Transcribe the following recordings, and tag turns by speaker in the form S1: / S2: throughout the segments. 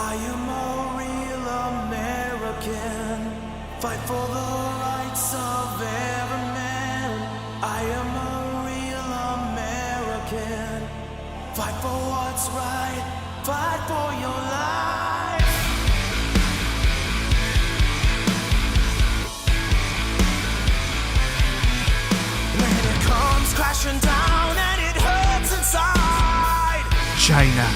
S1: I am a real American. Fight for the rights of every man. I am a real American. Fight for what's right. Fight for your life. When it comes crashing down and it hurts inside.
S2: China.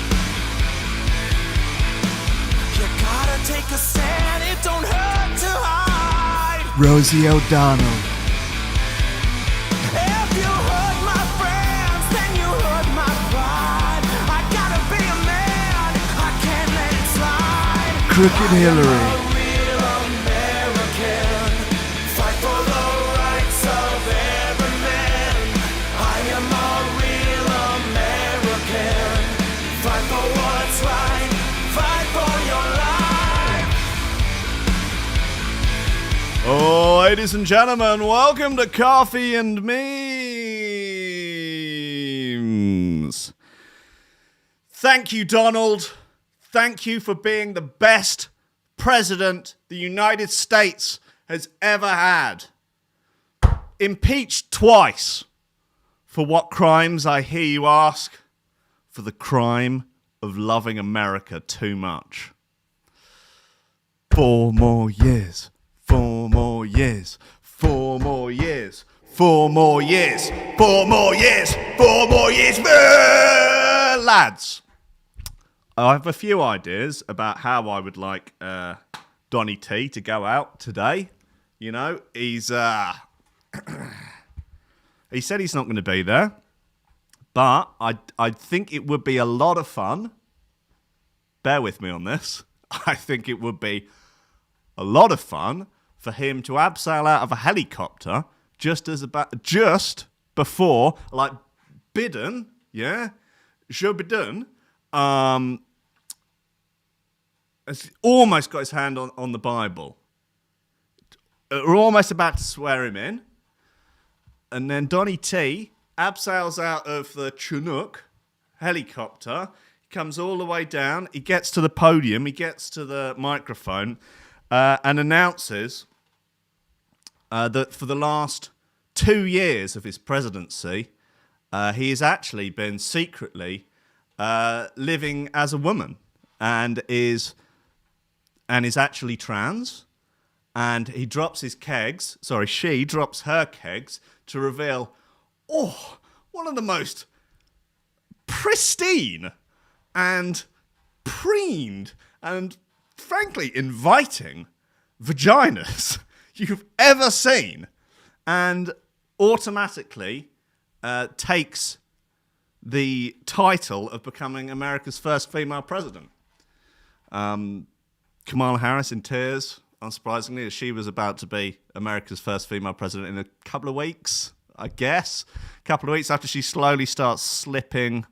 S1: You gotta take a stand, it don't hurt to hide.
S2: Rosie O'Donnell.
S1: If you hurt my friends, then you hurt my pride. I gotta be a man, I can't let it slide.
S2: Crooked Hillary.
S1: I'm a real American. Fight for the rights of every man. I am a real American. Fight for what's right. Fight for your life.
S2: Oh, ladies and gentlemen, welcome to Coffee and Memes. Thank you, Donald. Thank you for being the best president the United States has ever had. Impeached twice. For what crimes, I hear you ask? For the crime of loving America too much. 4 more years. 4 more years. 4 more years. 4 more years. 4 more years. 4 more years. Lads, I have a few ideas about how I would like Donny T to go out today. You know, he's he said he's not going to be there, but I think it would be a lot of fun. Bear with me on this. I think it would be a lot of fun for him to abseil out of a helicopter just before, like Biden, yeah, Joe Biden, has almost got his hand on the Bible. We're almost about to swear him in. And then Donny T abseils out of the Chinook helicopter. He comes all the way down. He gets to the podium. He gets to the microphone and announces that for the last 2 years of his presidency, he has actually been secretly living as a woman and is actually trans. And he drops his kegs. Sorry, she drops her kegs to reveal, one of the most pristine and preened and frankly inviting vaginas you've ever seen, and automatically takes the title of becoming America's first female president. Kamala Harris in tears, unsurprisingly, as she was about to be America's first female president in a couple of weeks, I guess. A couple of weeks after she slowly starts slipping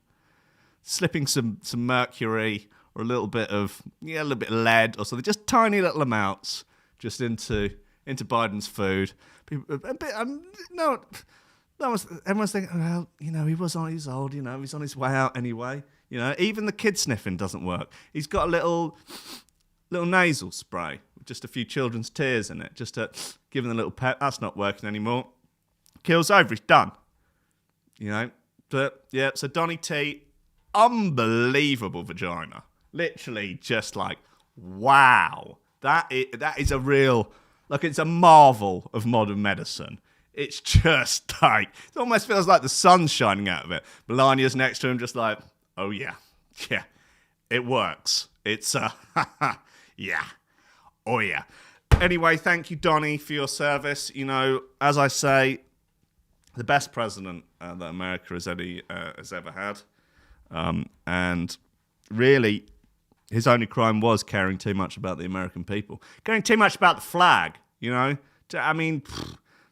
S2: some mercury or a little bit of lead or something, just tiny little amounts, just into Biden's food. Everyone's thinking, well, he's old, he's on his way out anyway. Even the kid sniffing doesn't work. He's got a little nasal spray with just a few children's tears in it, just to give him a little pep. That's not working anymore. Keel's over, he's done. But yeah, so Donny T, unbelievable vagina. Literally just like, wow. That is a real, it's a marvel of modern medicine. It's just like, it almost feels like the sun's shining out of it. Melania's next to him just like, oh yeah, it works. It's, yeah. Oh, yeah. Anyway, thank you, Donny, for your service. As I say, the best president that America has ever had. And really, his only crime was caring too much about the American people. Caring too much about the flag,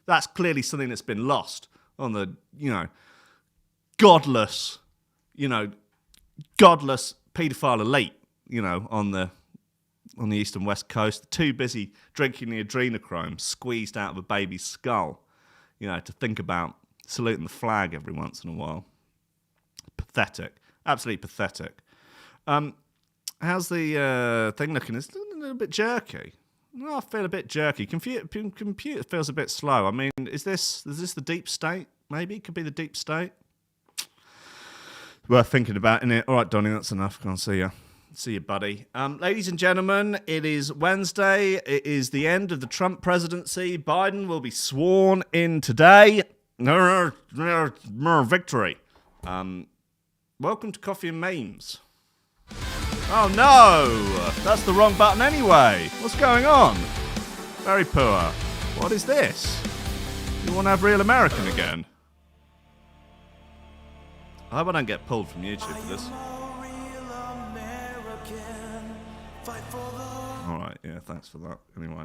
S2: that's clearly something that's been lost on the, godless paedophile elite, on the east and west coast, too busy drinking the adrenochrome squeezed out of a baby's skull, to think about saluting the flag every once in a while. Pathetic. Absolutely pathetic. How's the thing looking? It's a little bit jerky. No, I feel a bit jerky. Computer feels a bit slow. I mean, is this the deep state? Maybe it could be the deep state. Worth thinking about, isn't it? All right, Donnie, that's enough. Can't see you. See you, buddy. Ladies and gentlemen, it is Wednesday. It is the end of the Trump presidency. Biden will be sworn in today. Victory. Welcome to Coffee and Memes. Oh no! That's the wrong button anyway. What's going on? Very poor. What is this? You want to have Real American again? I hope I don't get pulled from YouTube for this. Alright, yeah, thanks for that. Anyway.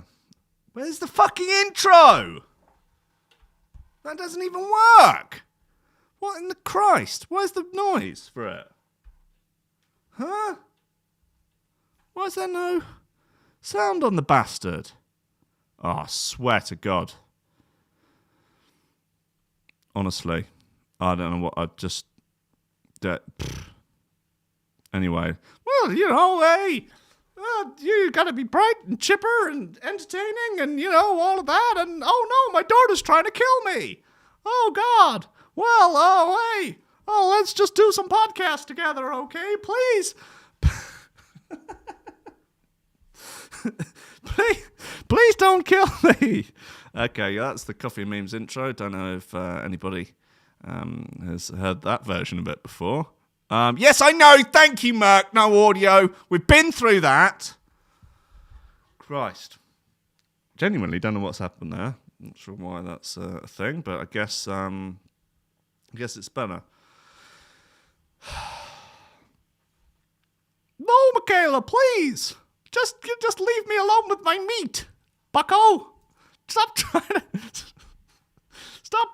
S2: Where's the fucking intro? That doesn't even work! What in the Christ? Where's the noise for it? Huh? Why is there no sound on the bastard? Oh, I swear to God. Honestly, I don't know what I just... Anyway. Well, you know, hey, you gotta be bright and chipper and entertaining and, you know, all of that. And, oh no, my daughter's trying to kill me. Oh, God. Well, oh, hey. Oh, let's just do some podcasts together, okay? Please. Please don't kill me. Okay, that's the Coffee and Memes intro. Don't know if anybody has heard that version of it before. Yes, I know. Thank you, Merc. No audio. We've been through that. Christ. Genuinely don't know what's happened there. Not sure why that's a thing, but I guess it's better. No, Michaela, please. Just leave me alone with my meat, bucko. Stop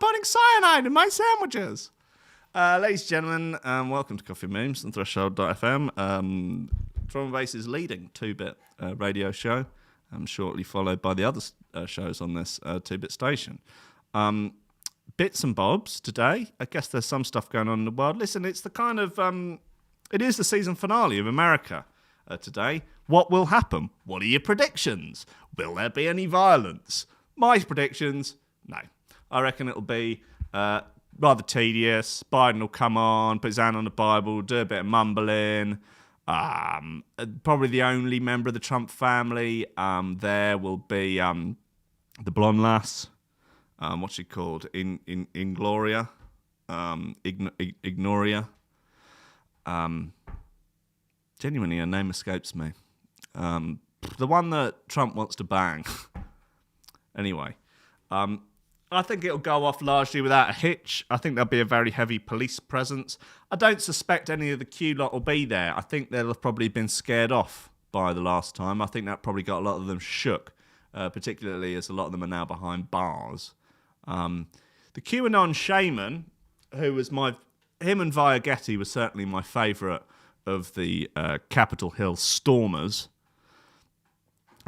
S2: putting cyanide in my sandwiches. Ladies and gentlemen, welcome to Coffee Memes on Threshold.fm. Drum and Bass's leading 2-bit radio show, shortly followed by the other shows on this 2-bit station. Bits and bobs today. I guess there's some stuff going on in the world. Listen, it's the kind of... it is the season finale of America today. What will happen? What are your predictions? Will there be any violence? My predictions? No. I reckon it'll be rather tedious. Biden will come on, put his hand on the Bible, do a bit of mumbling. Probably the only member of the Trump family there will be the blonde lass. What's she called? Ingloria? Ignoria? Genuinely, her name escapes me. The one that Trump wants to bang. Anyway, I think it'll go off largely without a hitch. I think there'll be a very heavy police presence. I don't suspect any of the Q lot will be there. I think they'll have probably been scared off by the last time. I think that probably got a lot of them shook, particularly as a lot of them are now behind bars. The QAnon shaman, who was him and Via Getty was certainly my favourite of the Capitol Hill Stormers.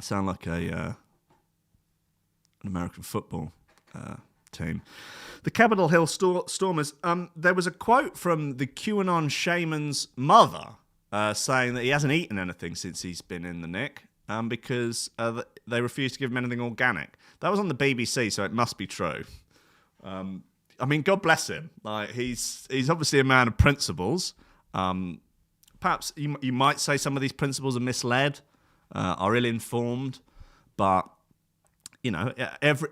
S2: Sound like an American football team. The Capitol Hill Stormers, there was a quote from the QAnon shaman's mother saying that he hasn't eaten anything since he's been in the Nick because they refuse to give him anything organic. That was on the BBC, so it must be true. I mean, God bless him. Like he's obviously a man of principles. Perhaps you might say some of these principles are misled, are ill-informed, but you know,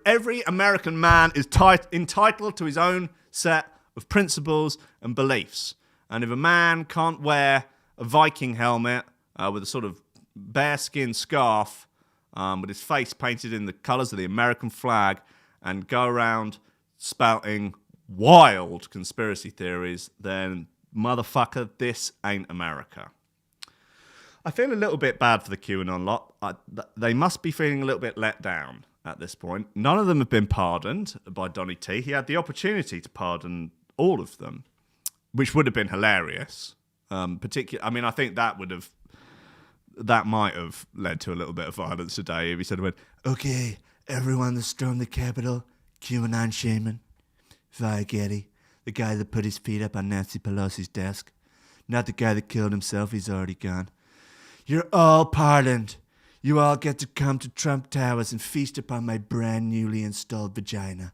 S2: every American man is entitled to his own set of principles and beliefs. And if a man can't wear a Viking helmet with a sort of bearskin scarf with his face painted in the colours of the American flag and go around spouting wild conspiracy theories, then motherfucker, this ain't America. I feel a little bit bad for the QAnon lot. They must be feeling a little bit let down at this point. None of them have been pardoned by Donny T. He had the opportunity to pardon all of them, which would have been hilarious. I mean, I think that might have led to a little bit of violence today if he said, okay, everyone that stormed the Capitol, QAnon shaman, Via Getty, the guy that put his feet up on Nancy Pelosi's desk, not the guy that killed himself, he's already gone. You're all pardoned. You all get to come to Trump Towers and feast upon my brand newly installed vagina.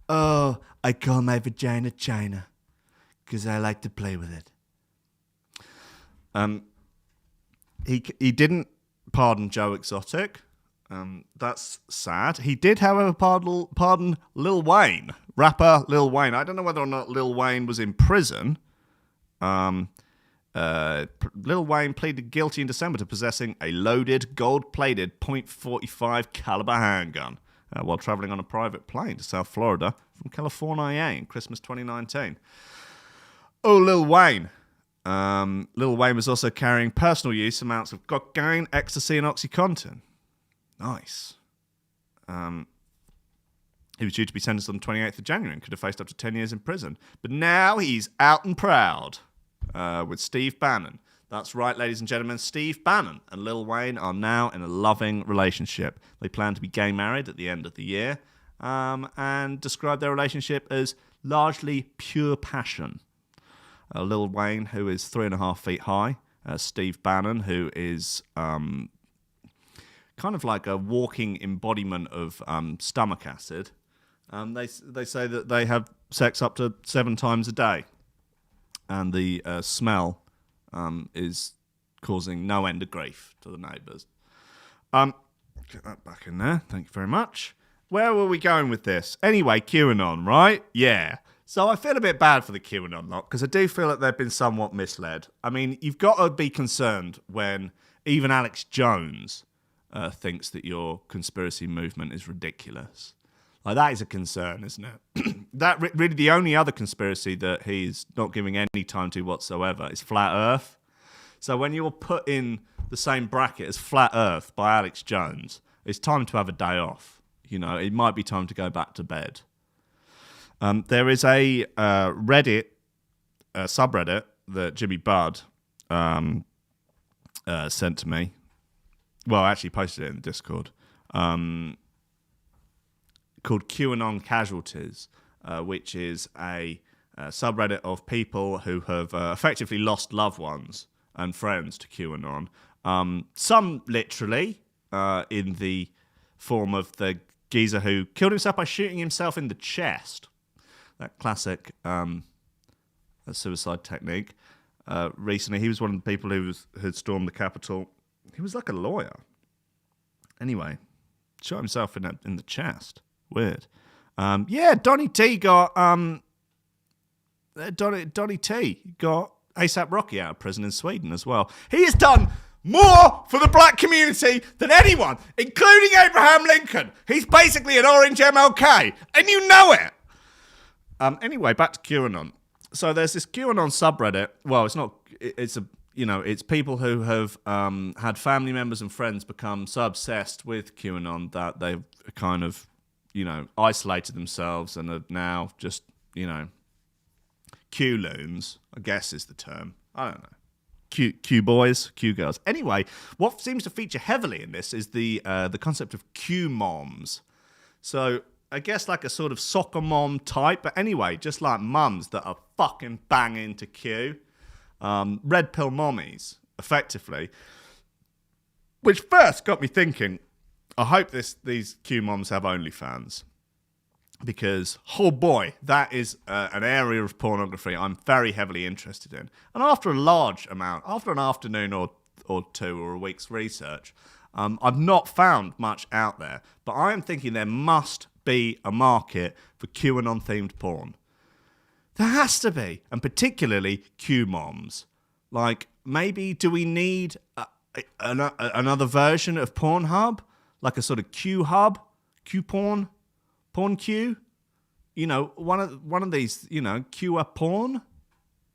S2: Oh, I call my vagina China, 'cause I like to play with it. He didn't pardon Joe Exotic. That's sad. He did, however, pardon Lil Wayne, rapper Lil Wayne. I don't know whether or not Lil Wayne was in prison. Lil Wayne pleaded guilty in December to possessing a loaded, gold-plated .45 caliber handgun while traveling on a private plane to South Florida from California in Christmas 2019. Oh, Lil Wayne. Lil Wayne was also carrying personal use amounts of cocaine, ecstasy, and OxyContin. Nice. He was due to be sentenced on the 28th of January and could have faced up to 10 years in prison. But now he's out and proud with Steve Bannon. That's right, ladies and gentlemen. Steve Bannon and Lil Wayne are now in a loving relationship. They plan to be gay married at the end of the year and describe their relationship as largely pure passion. Lil Wayne, who is 3.5 feet high. Steve Bannon, who is kind of like a walking embodiment of stomach acid. They say that they have sex up to 7 times a day. And the smell is causing no end of grief to the neighbours. Get that back in there. Thank you very much. Where were we going with this? Anyway, QAnon, right? Yeah. So I feel a bit bad for the QAnon lot because I do feel that they've been somewhat misled. I mean, you've got to be concerned when even Alex Jones thinks that your conspiracy movement is ridiculous. Like, that is a concern, isn't it? That really the only other conspiracy that he's not giving any time to whatsoever is Flat Earth. So when you're put in the same bracket as Flat Earth by Alex Jones, it's time to have a day off. You know, it might be time to go back to bed. There is a Reddit subreddit that Jimmy Budd sent to me. Well, I actually posted it in the Discord. Called QAnon Casualties, which is a subreddit of people who have effectively lost loved ones and friends to QAnon. Some literally in the form of the geezer who killed himself by shooting himself in the chest. That classic suicide technique. Recently, he was one of the people who had stormed the Capitol. He was like a lawyer. Anyway, shot himself in the chest. Weird. Yeah, Donny T got A$AP Rocky out of prison in Sweden as well. He has done more for the black community than anyone, including Abraham Lincoln. He's basically an orange MLK, and you know it. Anyway, back to QAnon. So there's this QAnon subreddit. Well, it's not. It's people who have had family members and friends become so obsessed with QAnon that they've kind of, isolated themselves and are now just, Q-loons, I guess is the term. I don't know. Q boys, Q girls. Anyway, what seems to feature heavily in this is the concept of Q moms. So I guess like a sort of soccer mom type, but anyway, just like mums that are fucking banging to Q. Red pill mommies, effectively. Which first got me thinking, I hope these Q moms have OnlyFans. Because, oh boy, that is an area of pornography I'm very heavily interested in. And after a large amount, after an afternoon or two or a week's research, I've not found much out there. But I am thinking there must be a market for QAnon-themed porn. There has to be. And particularly Q-moms. Like, maybe do we need another version of Pornhub? Like a sort of Q-hub? Q-porn? Porn Q? One of these, Q porn?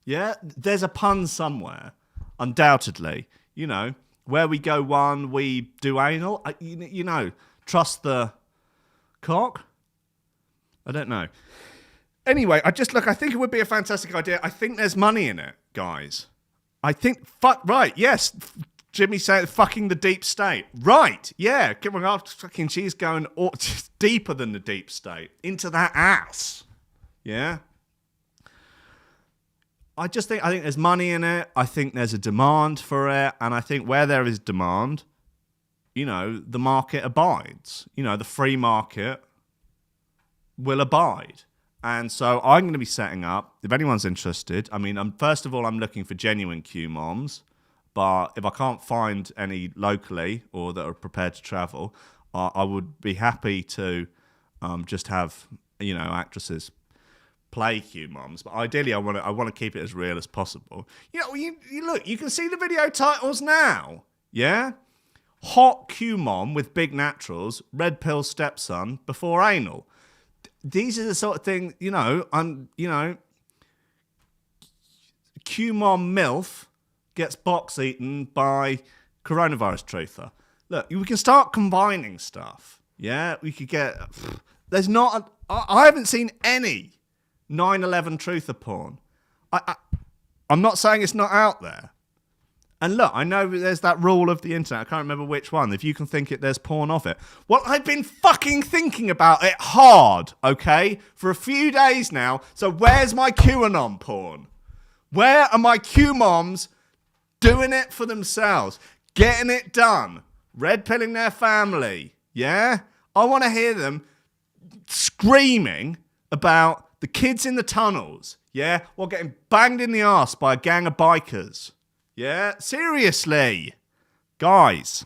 S2: Yeah? There's a pun somewhere. Undoubtedly. Where we go one, we do anal. Trust the cock? I don't know. Anyway, I think it would be a fantastic idea. I think there's money in it, guys. I think, yes. Jimmy said fucking the deep state. Right, yeah. Fucking she's going deeper than the deep state. Into that ass. Yeah? I think there's money in it. I think there's a demand for it. And I think where there is demand, the market abides. The free market will abide. And so I'm going to be setting up, if anyone's interested, first of all, I'm looking for genuine QMoms. But if I can't find any locally or that are prepared to travel, I would be happy to just have, actresses play QMoms. But ideally, I want to keep it as real as possible. You look, you can see the video titles now. Yeah? Hot QMom with big naturals, red pill stepson before anal. These are the sort of thing, QMom MILF gets box eaten by coronavirus truther. Look, we can start combining stuff. Yeah, we could get. There's not. I haven't seen any 9/11 truther porn. I'm not saying it's not out there. And look, I know there's that rule of the internet. I can't remember which one. If you can think it, there's porn of it. Well, I've been fucking thinking about it hard, okay, for a few days now. So where's my QAnon porn? Where are my QMoms doing it for themselves? Getting it done. Red pilling their family. Yeah? I want to hear them screaming about the kids in the tunnels. Yeah? Or getting banged in the arse by a gang of bikers. Yeah, seriously. Guys.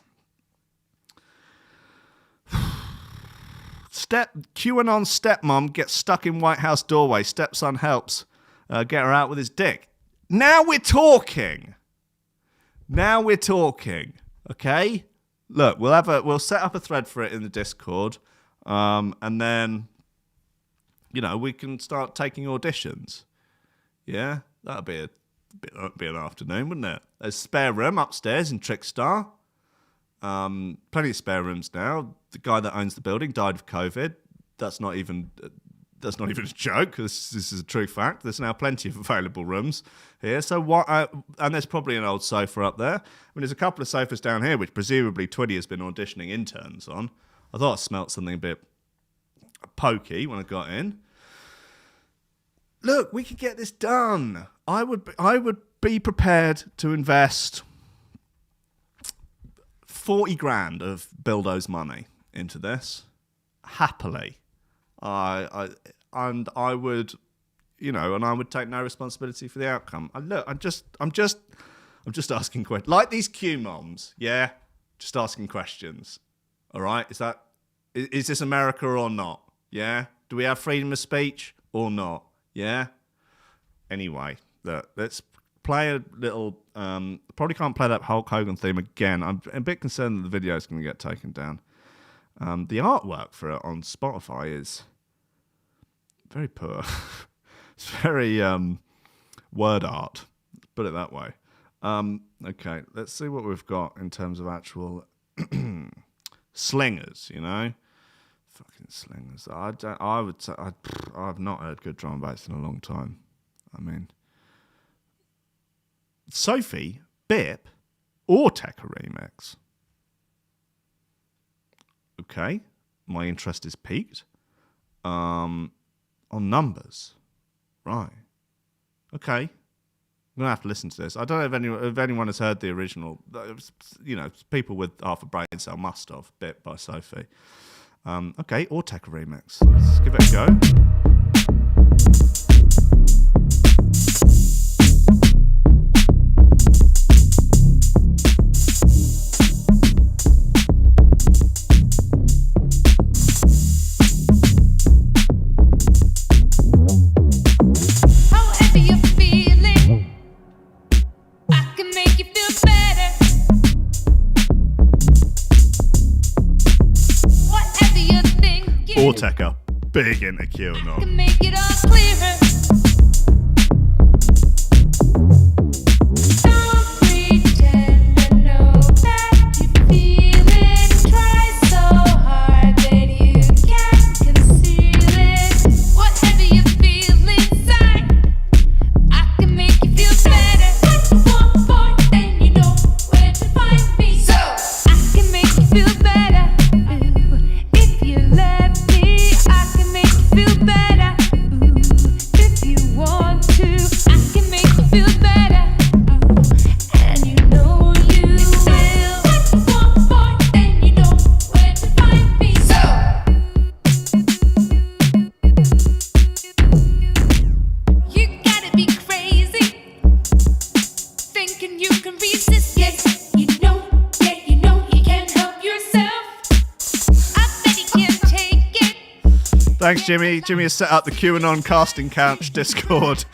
S2: QAnon stepmom gets stuck in White House doorway. Stepson helps get her out with his dick. Now we're talking. Okay? Look, we'll set up a thread for it in the Discord. And then, we can start taking auditions. Yeah? That'll be an afternoon, wouldn't it? There's spare room upstairs in Trickstar. Plenty of spare rooms now. The guy that owns the building died of COVID. That's not even a joke. This is a true fact. There's now plenty of available rooms here. So and there's probably an old sofa up there. There's a couple of sofas down here, which presumably Twiddy has been auditioning interns on. I thought I smelt something a bit pokey when I got in. Look, we could get this done. I would be prepared to invest 40 grand of Bildo's money into this happily. I would, and I would take no responsibility for the outcome. I'm just asking questions. Like these QMoms, yeah, just asking questions. All right, is this America or not? Yeah, do we have freedom of speech or not? Yeah. Anyway, let's play a little. Probably can't play that Hulk Hogan theme again. I'm a bit concerned that the video is going to get taken down. The artwork for it on Spotify is very poor. It's very word art. Put it that way. Okay, let's see what we've got in terms of actual slingers. Fucking slingers. I've not heard good drum bass in a long time. Sophie, Bip, or Tekka remix. Okay, my interest is piqued. On numbers, right? Okay, I'm gonna have to listen to this. I don't know if anyone has heard the original. People with half a brain cell must have. Bip by Sophie. Okay, or Tekka remix. Let's give it a go. Tekka, big into QAnon. Make it all clearer. Don't pretend to know that you feel it. Try so hard that you can't conceal it. Whatever you feel inside, I can make you feel better. One point, then you know where to find me. So I can make you feel better. Ooh, if you let me. I can make you feel better. Ooh, Thanks, Jimmy. Jimmy has set up the QAnon casting couch Discord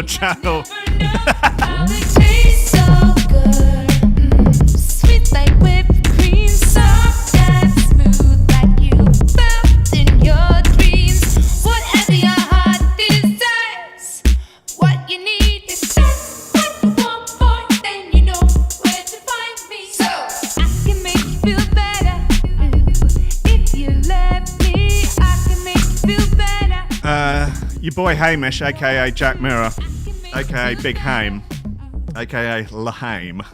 S2: channel.
S3: Tastes so good, sweet like whipped cream, soft and smooth like you felt in your dreams. Whatever your heart desires, what you need is just what you want, boy. Then you know where to find me. So I can make you feel better if you let me. I can make you feel better.
S2: Your boy Hamish, aka Jack Mirror, aka Big Haim, aka Lahame,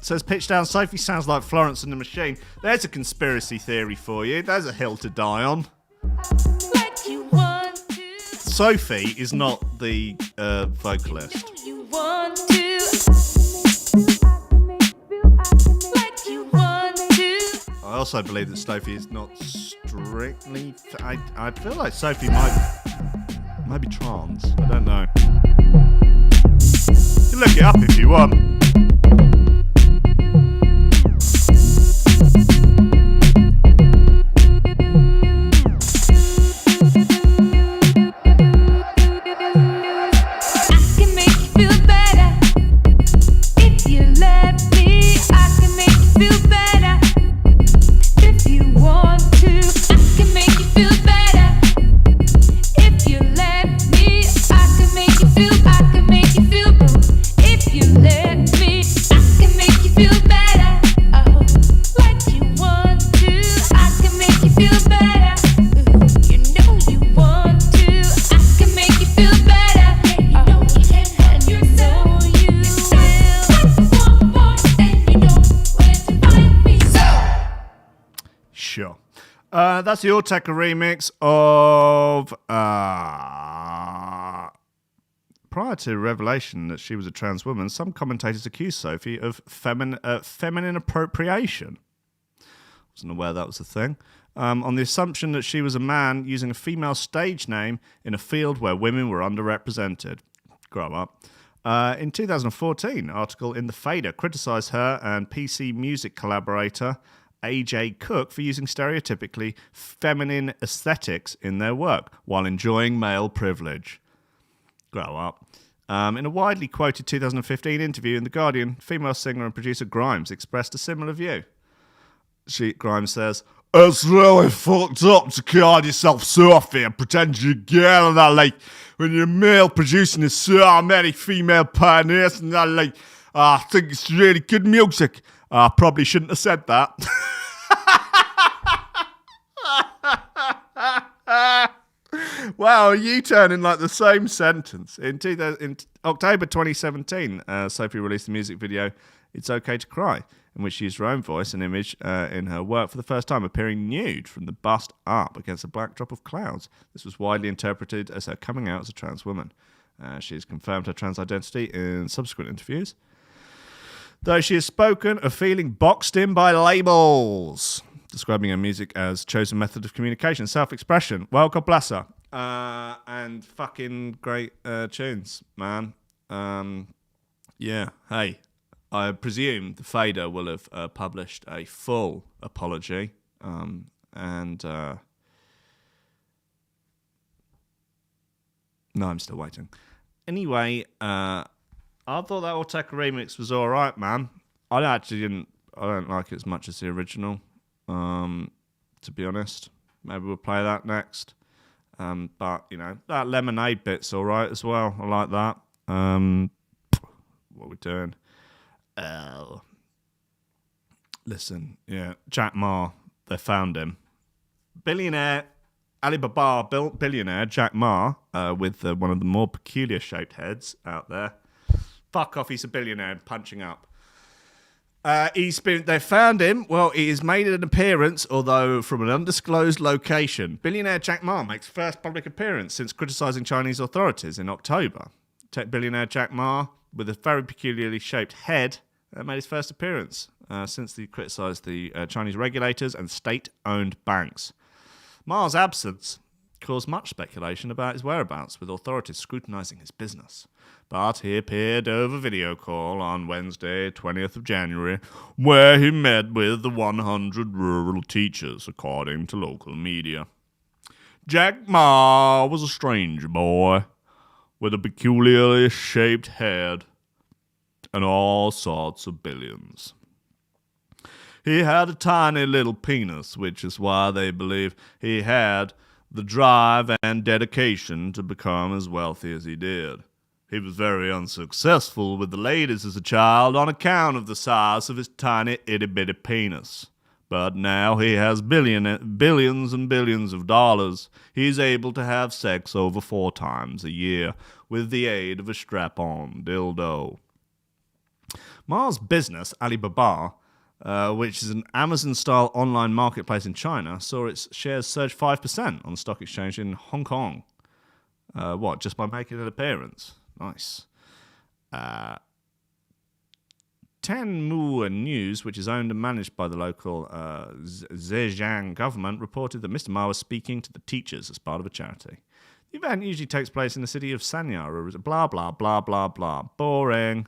S2: says pitch down Sophie sounds like Florence and the Machine. There's a conspiracy theory for you. There's a hill to die on.
S3: Like you want to.
S2: Sophie is not the vocalist.
S3: You want to. Like you want to.
S2: I also believe that Sophie is not strictly. I feel like Sophie might be trans. I don't know. You can look it up if you want.
S3: I can make you feel better if you let me. I can make you feel better if you want to. I can make you feel better if you let me. I can make you feel. I can make you feel if you let me. I can make you feel better. Oh, like you want to. I can make you feel better. You know you want to. I can make you feel better. You know you can, and you know you will. One more, and you know where to find me. So.
S2: Sure. That's the Ortega remix of. Prior to revelation that she was a trans woman, some commentators accused Sophie of feminine appropriation. Wasn't aware that was a thing. On the assumption that she was a man using a female stage name in a field where women were underrepresented. Grow up. In 2014, an article in The Fader criticised her and PC Music collaborator AJ Cook for using stereotypically feminine aesthetics in their work while enjoying male privilege. Grow up. In a widely quoted 2015 interview in The Guardian, female singer and producer Grimes expressed a similar view. Grimes says, "It's really fucked up to call yourself Sophie and pretend you're a girl and that, like, when you're male producing there's so many female pioneers and that, like, I think it's really good music." I probably shouldn't have said that. Wow, you turn in like the same sentence. In October 2017, Sophie released a music video, It's Okay to Cry, in which she used her own voice and image in her work for the first time, appearing nude from the bust up against a backdrop of clouds. This was widely interpreted as her coming out as a trans woman. She has confirmed her trans identity in subsequent interviews, though she has spoken of feeling boxed in by labels, describing her music as chosen method of communication, self-expression. Well, God bless her. And fucking great tunes, man. Yeah, hey, I presume the Fader will have published a full apology. No, I'm still waiting. Anyway, I thought that Ortega remix was all right, man. I don't like it as much as the original, to be honest. Maybe we'll play that next. But, you know, that Lemonade bit's all right as well. I like that. What are we doing? Listen, yeah, Jack Ma, they found him. Billionaire, Alibaba billionaire Jack Ma, with one of the more peculiar shaped heads out there. Fuck off, he's a billionaire and punching up. They found him. Well, he has made an appearance, although from an undisclosed location. Billionaire Jack Ma makes first public appearance since criticising Chinese authorities in October. Tech billionaire Jack Ma, with a very peculiarly shaped head, made his first appearance since he criticised the Chinese regulators and state-owned banks. Ma's absence caused much speculation about his whereabouts, with authorities scrutinising his business. But he appeared over video call on Wednesday, 20th of January, where he met with the 100 rural teachers, according to local media. Jack Ma was a strange boy with a peculiarly shaped head and all sorts of billions. He had a tiny little penis, which is why they believe he had the drive and dedication to become as wealthy as he did. He was very unsuccessful with the ladies as a child on account of the size of his tiny itty-bitty penis. But now he has billions and billions of dollars. He's able to have sex over 4 times a year with the aid of a strap-on dildo. Ma's business, Alibaba, which is an Amazon-style online marketplace in China, saw its shares surge 5% on the stock exchange in Hong Kong. Just by making an appearance? Nice. Tenmu News, which is owned and managed by the local Zhejiang government, reported that Mr. Ma was speaking to the teachers as part of a charity. The event usually takes place in the city of Sanya, or blah, blah, blah, blah, blah. Boring.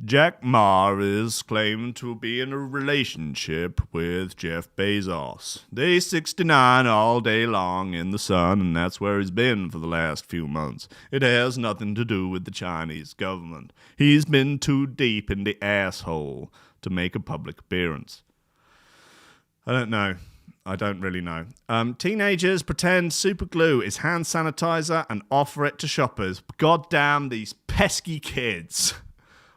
S2: Jack Ma is claimed to be in a relationship with Jeff Bezos. They 69 all day long in the sun, and that's where he's been for the last few months. It has nothing to do with the Chinese government. He's been too deep in the asshole to make a public appearance. I don't really know. Teenagers pretend super glue is hand sanitizer and offer it to shoppers. God damn these pesky kids.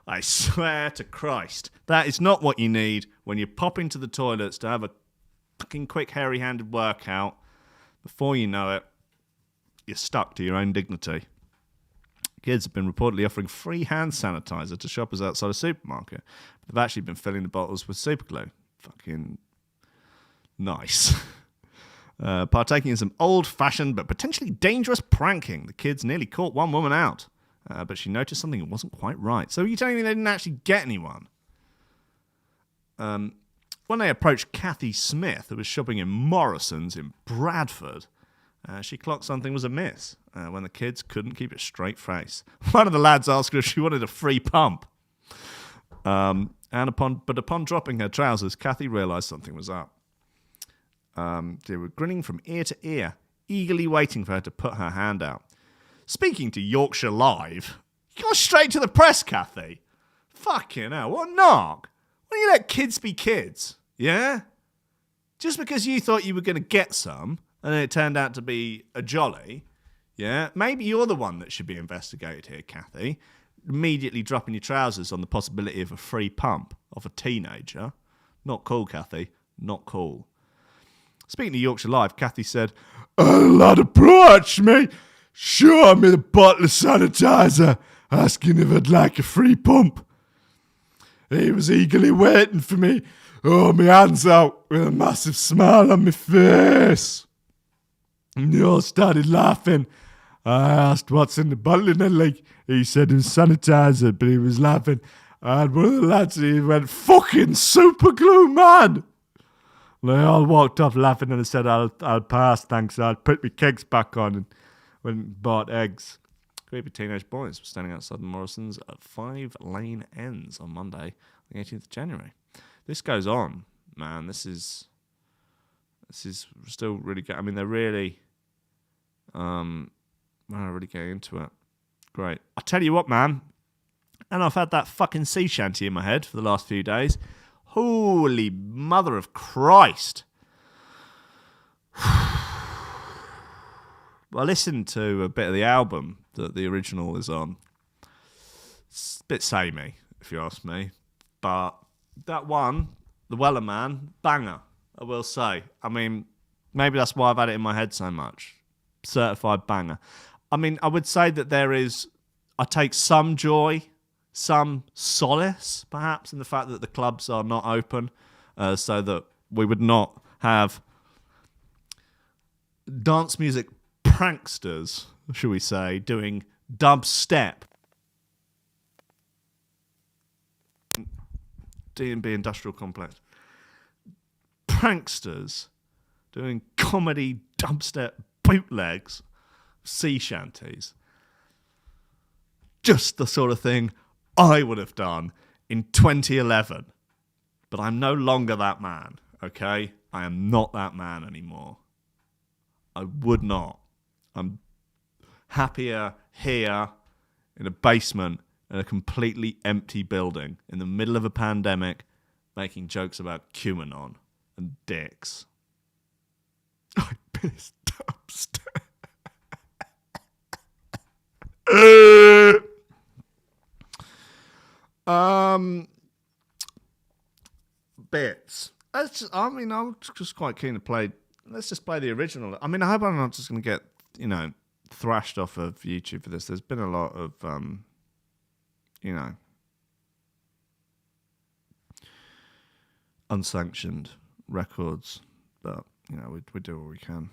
S2: I swear to Christ, that is not what you need when you pop into the toilets to have a fucking quick hairy-handed workout. Before you know it, you're stuck to your own dignity. Kids have been reportedly offering free hand sanitizer to shoppers outside a supermarket. They've actually been filling the bottles with super glue. Fucking nice. Partaking in some old-fashioned but potentially dangerous pranking. The kids nearly caught one woman out. But she noticed something that wasn't quite right. So are you telling me they didn't actually get anyone? When they approached Kathy Smith, who was shopping in Morrison's in Bradford, she clocked something was amiss when the kids couldn't keep a straight face. One of the lads asked her if she wanted a free pump. Upon dropping her trousers, Kathy realised something was up. They were grinning from ear to ear, eagerly waiting for her to put her hand out. Speaking to Yorkshire Live, you go straight to the press, Kathy. Fucking hell, what a knock. Why don't you let kids be kids, yeah? Just because you thought you were going to get some, and then it turned out to be a jolly, yeah? Maybe you're the one that should be investigated here, Kathy. Immediately dropping your trousers on the possibility of a free pump off a teenager. Not cool, Kathy. Not cool. Speaking to Yorkshire Live, Kathy said, "A lad approached me, showed me the bottle of sanitizer, asking if I'd like a free pump. He was eagerly waiting for me, my hands out with a massive smile on my face. And they all started laughing. I asked what's in the bottle, and he said it was sanitizer, but he was laughing. And one of the lads, he went, fucking super glue, man. They all walked off laughing, and I said, I'll pass, thanks. I'll put my kegs back on and went and bought eggs. Creepy teenage boys were standing outside Morrison's at 5 Lane Ends on Monday, the 18th of January. This goes on, man. This is still really good. I mean, they're really, really getting into it. Great. I tell you what, man. And I've had that fucking sea shanty in my head for the last few days. Holy mother of Christ. I listened to a bit of the album that the original is on. It's a bit samey, if you ask me. But that one, The Weller Man, banger, I will say. I mean, maybe that's why I've had it in my head so much. Certified banger. I mean, I would say that I take some joy, some solace, perhaps, in the fact that the clubs are not open, so that we would not have dance music pranksters, shall we say, doing dubstep. D&B Industrial Complex. Pranksters doing comedy dubstep bootlegs, sea shanties. Just the sort of thing I would have done in 2011. But I'm no longer that man, okay? I am not that man anymore. I would not. I'm happier here in a basement in a completely empty building in the middle of a pandemic making jokes about QAnon and dicks. I pissed upstairs. Bits. I'm just quite keen to play. Let's just play the original. I mean, I hope I'm not just going to get, thrashed off of YouTube for this. There's been a lot of, unsanctioned records, but we do what we can.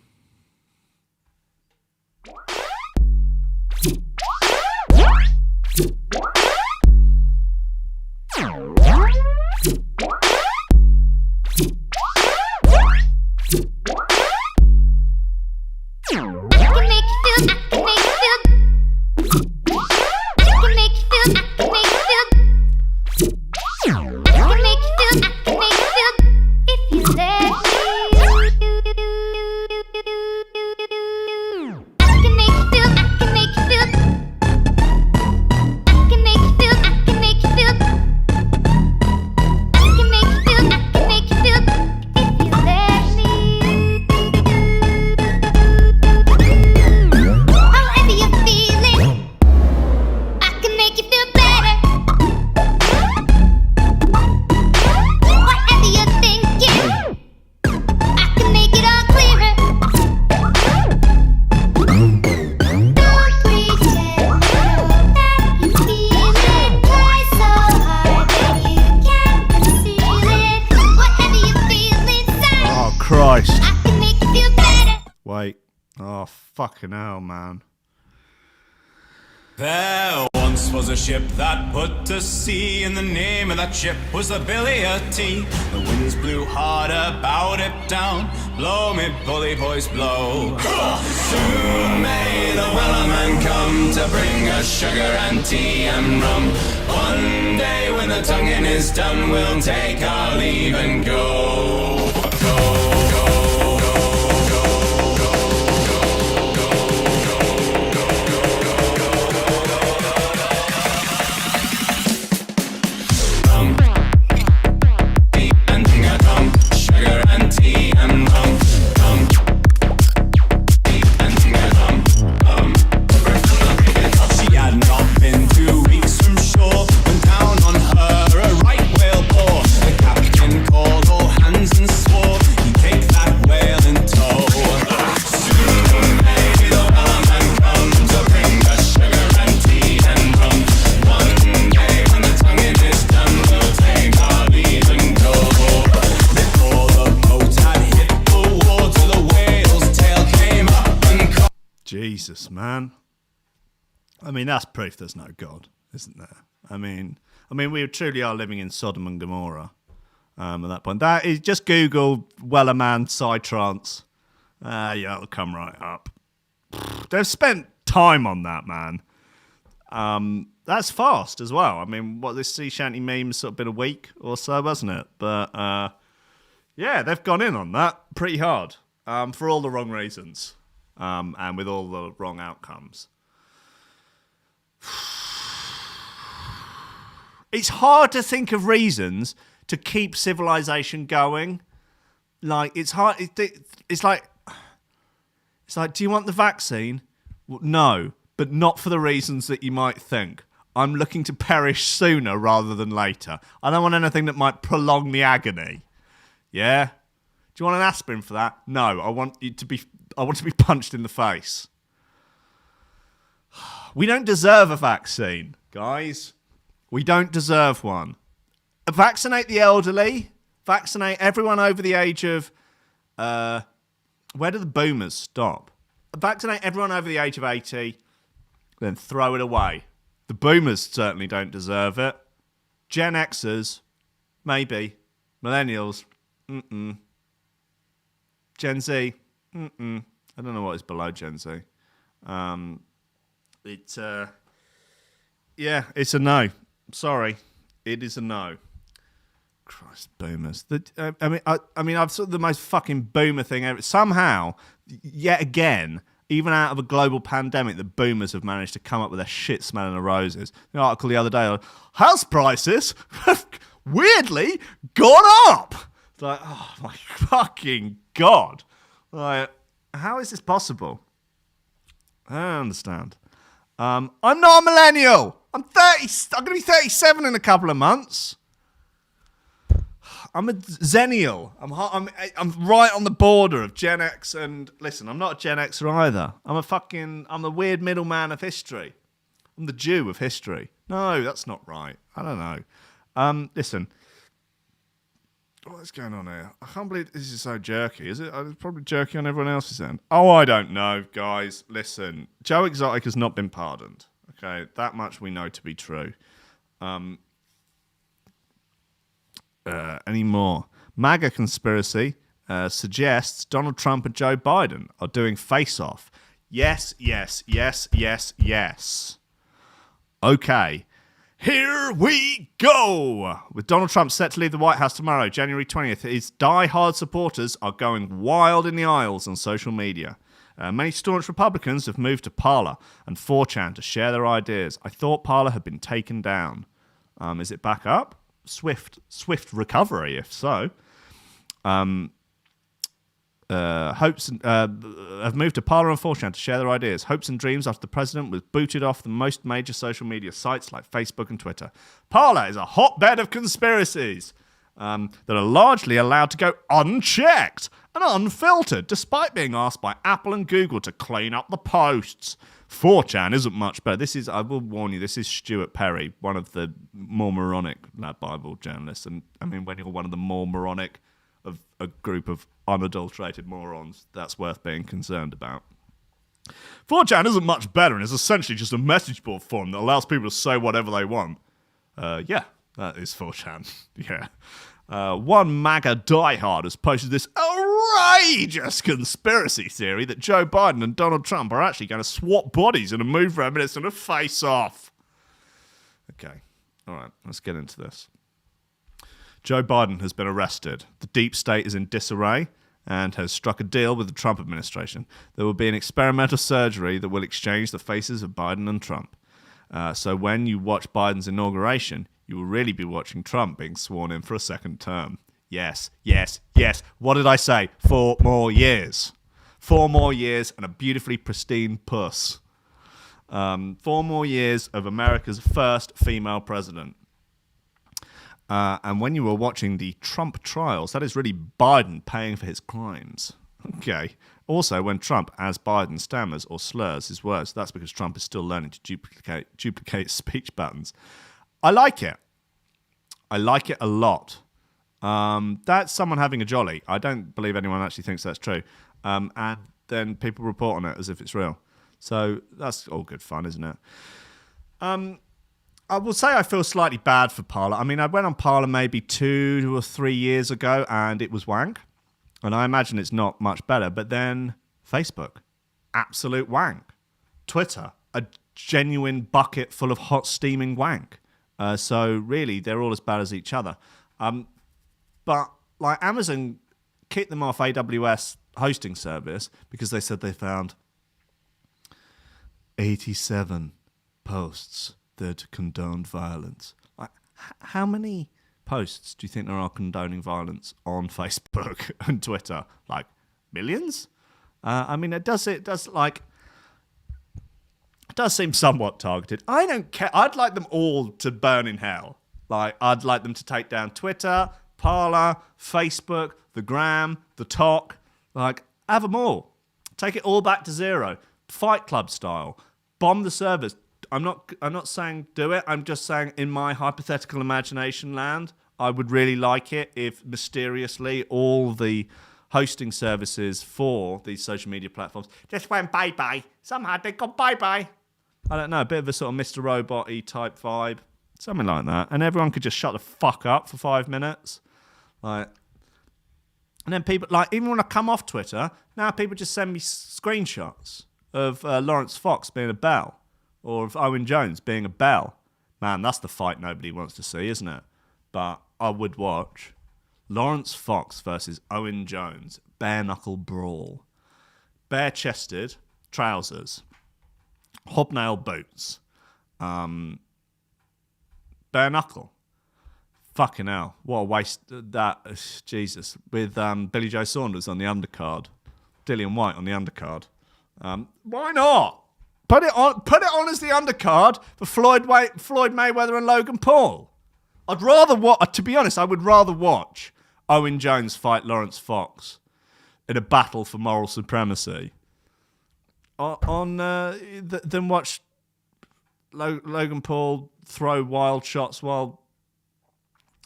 S2: Wait. Oh, fucking hell, man.
S4: There once was a ship that put to sea, and the name of that ship was the Billy o' Tea. The winds blew hard about it down. Blow me bully boys, blow. Soon may the wellerman come to bring us sugar and tea and rum. One day when the tonguing is done, we'll take our leave and go.
S2: Jesus, man. I mean, that's proof there's no God, isn't there? I mean, we truly are living in Sodom and Gomorrah at that point. That is, just Google Wellerman Psytrance. Yeah, it'll come right up. They've spent time on that, man. That's fast as well. I mean, this sea shanty meme's sort of been a week or so, hasn't it? But yeah, they've gone in on that pretty hard for all the wrong reasons. And with all the wrong outcomes. It's hard to think of reasons to keep civilization going. Like, it's hard. It's like, do you want the vaccine? Well, no, but not for the reasons that you might think. I'm looking to perish sooner rather than later. I don't want anything that might prolong the agony. Yeah? Do you want an aspirin for that? No, I want to be punched in the face. We don't deserve a vaccine, guys. We don't deserve one. Vaccinate the elderly. Vaccinate everyone over the age of... where do the boomers stop? Vaccinate everyone over the age of 80, then throw it away. The boomers certainly don't deserve it. Gen Xers, maybe. Millennials, Gen Z, I don't know what is below Gen Z. It's a no. Sorry, it is a no. Christ, boomers. I mean, I've sort of the most fucking boomer thing ever. Somehow, yet again, even out of a global pandemic, the boomers have managed to come up with a shit smelling of roses. The article the other day, house prices have weirdly gone up. It's like, oh my fucking God. Like, how is this possible? I don't understand. I'm not a millennial. I'm 30. I'm going to be 37 in a couple of months. I'm a Zennial. I'm right on the border of Gen X and... Listen, I'm not a Gen Xer either. I'm the weird middleman of history. I'm the Jew of history. No, that's not right. I don't know. Listen. What's going on here? I can't believe this is so jerky. Is it? It's probably jerky on everyone else's end. Oh, I don't know, guys. Listen. Joe Exotic has not been pardoned. Okay, that much we know to be true. Any more? MAGA conspiracy suggests Donald Trump and Joe Biden are doing face-off. Yes. Okay. Here we go! With Donald Trump set to leave the White House tomorrow, January 20th, his die-hard supporters are going wild in the aisles on social media. Many staunch Republicans have moved to Parler and 4chan to share their ideas. I thought Parler had been taken down. Is it back up? Swift recovery, if so. Hopes have moved to Parler and 4chan to share their ideas. Hopes and dreams after the president was booted off the most major social media sites like Facebook and Twitter. Parler is a hotbed of conspiracies that are largely allowed to go unchecked and unfiltered, despite being asked by Apple and Google to clean up the posts. 4chan isn't much better. This is, I will warn you, this is Stuart Perry, one of the more moronic Bible journalists. And I mean, when you're one of the more moronic of a group of unadulterated morons, that's worth being concerned about. 4chan isn't much better and is essentially just a message board forum that allows people to say whatever they want. Yeah, that is 4chan. Yeah. One MAGA diehard has posted this outrageous conspiracy theory that Joe Biden and Donald Trump are actually going to swap bodies in a move reminiscent of Face Off. Okay, all right, let's get into this. Joe Biden has been arrested. The deep state is in disarray and has struck a deal with the Trump administration. There will be an experimental surgery that will exchange the faces of Biden and Trump. So when you watch Biden's inauguration, you will really be watching Trump being sworn in for a second term. Yes. What did I say? 4 more years. 4 more years and a beautifully pristine puss. 4 more years of America's first female president. And when you were watching the Trump trials, that is really Biden paying for his crimes. Okay. Also, when Trump, as Biden, stammers or slurs his words, that's because Trump is still learning to duplicate speech patterns. I like it. I like it a lot. That's someone having a jolly. I don't believe anyone actually thinks that's true. And then people report on it as if it's real. So that's all good fun, isn't it? I will say I feel slightly bad for Parler. I mean, I went on Parler maybe 2 or 3 years ago and it was wank. And I imagine it's not much better. But then Facebook, absolute wank. Twitter, a genuine bucket full of hot steaming wank. So really, they're all as bad as each other. But like Amazon kicked them off AWS hosting service because they said they found 87 posts that condoned violence. Like, how many posts do you think there are condoning violence on Facebook and Twitter? Like millions? I mean, it does seem somewhat targeted. I don't care. I'd like them all to burn in hell. Like, I'd like them to take down Twitter, Parler, Facebook, the Gram, the Talk. Like, have them all. Take it all back to zero. Fight Club style. Bomb the servers. I'm not saying do it. I'm just saying in my hypothetical imagination land, I would really like it if mysteriously all the hosting services for these social media platforms just went bye-bye. Somehow they got bye-bye. I don't know, a bit of a sort of Mr. Robot-y type vibe. Something like that. And everyone could just shut the fuck up for 5 minutes. Like, and then people, like, even when I come off Twitter, now people just send me screenshots of Lawrence Fox being a bell. Or of Owen Jones being a bell. Man, that's the fight nobody wants to see, isn't it? But I would watch. Lawrence Fox versus Owen Jones. Bare knuckle brawl. Bare-chested trousers. Hobnail boots. Bare knuckle. Fucking hell. What a waste. That, Jesus. With Billy Joe Saunders on the undercard. Dillian White on the undercard. Why not? Put it on as the undercard for Floyd Mayweather and Logan Paul. I'd rather watch, to be honest, I would rather watch Owen Jones fight Lawrence Fox in a battle for moral supremacy than watch Logan Paul throw wild shots while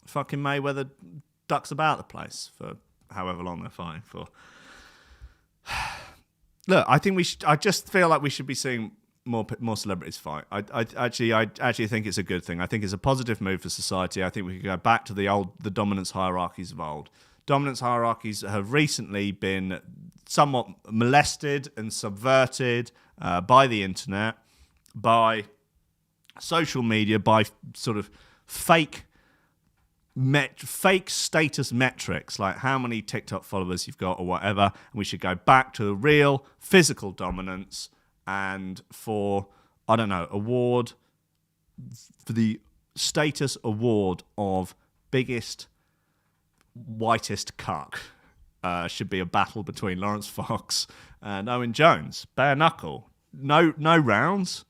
S2: fucking Mayweather ducks about the place for however long they're fighting for. Look, I just feel like we should be seeing more celebrities fight. I actually think it's a good thing. I think it's a positive move for society. I think we could go back to the dominance hierarchies of old. Dominance hierarchies have recently been somewhat molested and subverted by the internet, by social media, by sort of fake status metrics, like how many TikTok followers you've got or whatever. And we should go back to real physical dominance and for, I don't know, for the status award of biggest, whitest cuck. Should be a battle between Lawrence Fox and Owen Jones. Bare knuckle. No rounds.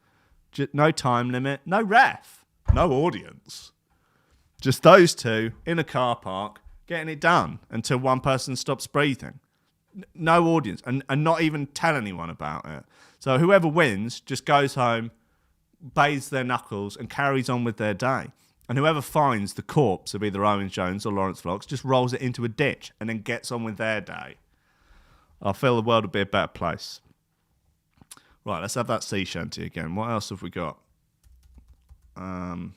S2: No time limit. No ref. No audience. Just those two in a car park getting it done until one person stops breathing. No audience and not even tell anyone about it. So whoever wins just goes home, bathes their knuckles and carries on with their day. And whoever finds the corpse of either Owen Jones or Lawrence Fox just rolls it into a ditch and then gets on with their day. I feel the world would be a better place. Right, let's have that sea shanty again. What else have we got? Paul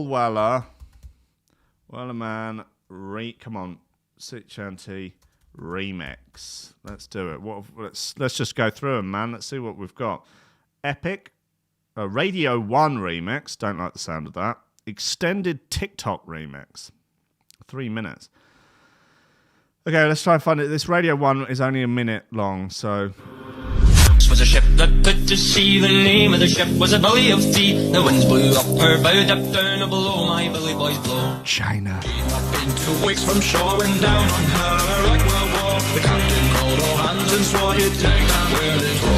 S2: Weller, man, come on, sea shanty remix. Let's do it. Let's just go through them, man. Let's see what we've got. Epic, a Radio 1 remix. Don't like the sound of that. Extended TikTok remix. 3 minutes. Okay, let's try and find it. This Radio 1 is only a minute long, so...
S5: Was a ship that put to sea. The name of the ship was a belly of tea. The winds blew up her bow, dipped down below my billy boys blow.
S2: China.
S5: I've been 2 weeks from shore and down on her a Rockwell wharf. The captain called all hands and swore he'd take that where they go.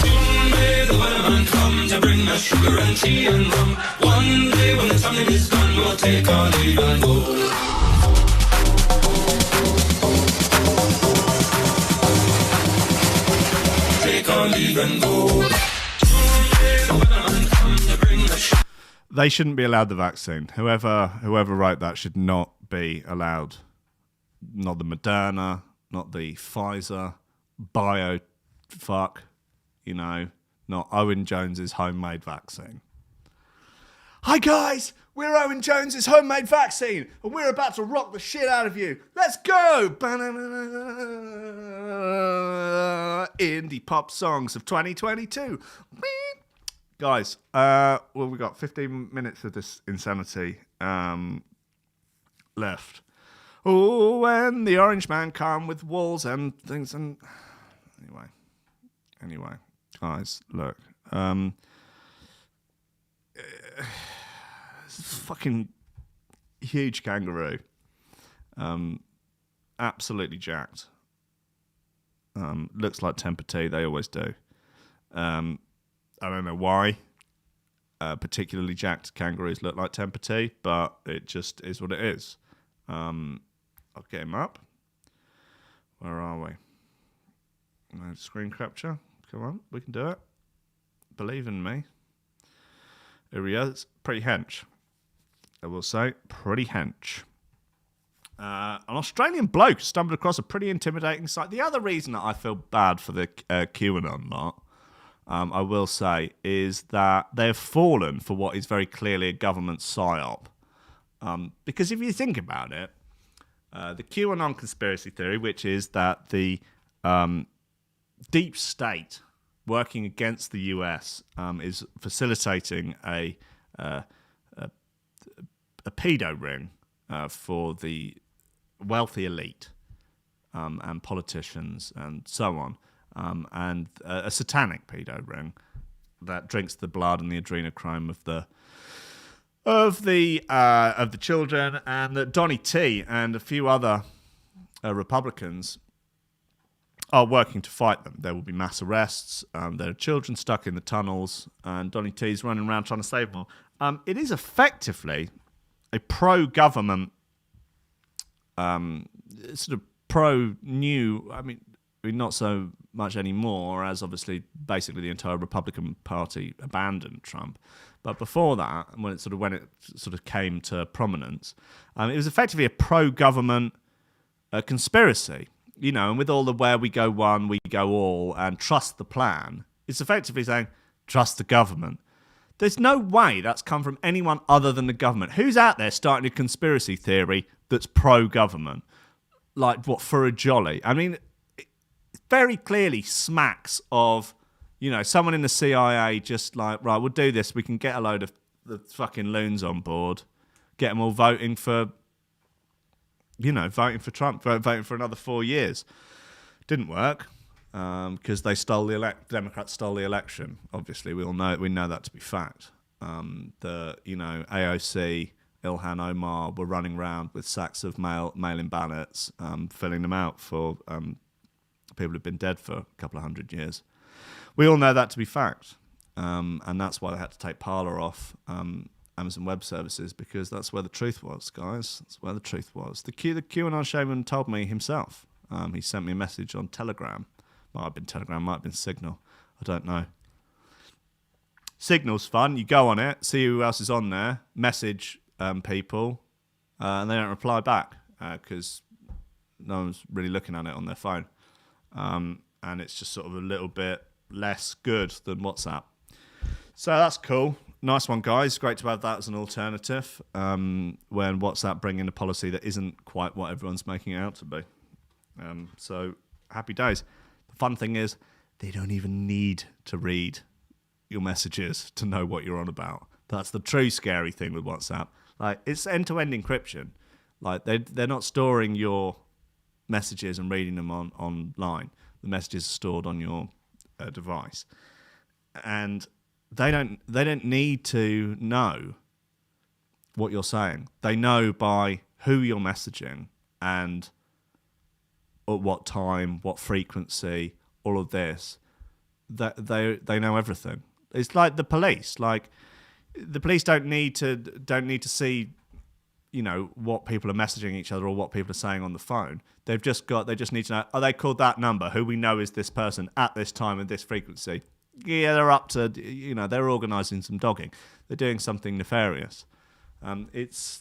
S5: Soon may the weatherman come to bring us sugar and tea and rum. One day when the time is done, we'll take our leave and go.
S2: They shouldn't be allowed the vaccine. Whoever wrote that should not be allowed. Not the Moderna, not the Pfizer, not Owen Jones's homemade vaccine. Hi guys, we're Owen Jones's homemade vaccine, and we're about to rock the shit out of you. Let's go! Indie pop songs of 2022. Guys, we got 15 minutes of this insanity left. Oh, when the Orange Man come with walls and things, and anyway, guys, look, fucking huge kangaroo, absolutely jacked. Looks like temper tea. They always do. I don't know why. Particularly jacked kangaroos look like temper tea, but it just is what it is. I'll get him up. Where are we? No screen capture. Come on, we can do it. Believe in me. Here he is. Pretty hench. I will say, pretty hench. An Australian bloke stumbled across a pretty intimidating site. The other reason that I feel bad for the QAnon lot, I will say, is that they've fallen for what is very clearly a government psyop. Because if you think about it, the QAnon conspiracy theory, which is that the deep state working against the US is facilitating a a pedo ring for the wealthy elite and politicians and so on, and a satanic pedo ring that drinks the blood and the adrenochrome of the children, and that Donny T and a few other Republicans are working to fight them. There will be mass arrests. There are children stuck in the tunnels, and Donny T's running around trying to save them all. It is effectively a pro-government, sort of pro-new. I mean, not so much anymore, as obviously basically the entire Republican Party abandoned Trump. But before that, when it sort of came to prominence, it was effectively a pro-government conspiracy. And with all the where we go one, we go all, and trust the plan, it's effectively saying, trust the government. There's no way that's come from anyone other than the government. Who's out there starting a conspiracy theory that's pro-government? Like, what, for a jolly? I mean, it very clearly smacks of, someone in the CIA just like, right, we'll do this. We can get a load of the fucking loons on board, get them all voting for Trump, voting for another 4 years. Didn't work because they Democrats stole the election. Obviously, we know that to be fact. AOC, Ilhan Omar were running around with sacks of mail-in ballots, filling them out for people who've been dead for a couple of hundred years. We all know that to be fact, and that's why they had to take Parler off Amazon Web Services, because that's where the truth was, guys. That's where the truth was. The QAnon shaman told me himself. He sent me a message on Telegram. Might have been Telegram, might have been Signal. I don't know. Signal's fun. You go on it, see who else is on there, message people, and they don't reply back because no one's really looking at it on their phone. And it's just sort of a little bit less good than WhatsApp. So that's cool. Nice one, guys. Great to have that as an alternative when WhatsApp bring in a policy that isn't quite what everyone's making it out to be. So happy days. The fun thing is they don't even need to read your messages to know what you're on about. That's the true scary thing with WhatsApp. Like, it's end-to-end encryption. Like, they're not storing your messages and reading them online. The messages are stored on your device, and they don't need to know what you're saying. They know by who you're messaging and at what time, what frequency, all of this. That they know everything. It's like the police. Like, the police don't need to see, what people are messaging each other or what people are saying on the phone. They just need to know, are they called that number? Who we know is this person at this time and this frequency. Yeah, they're up to, they're organising some dogging. They're doing something nefarious. It's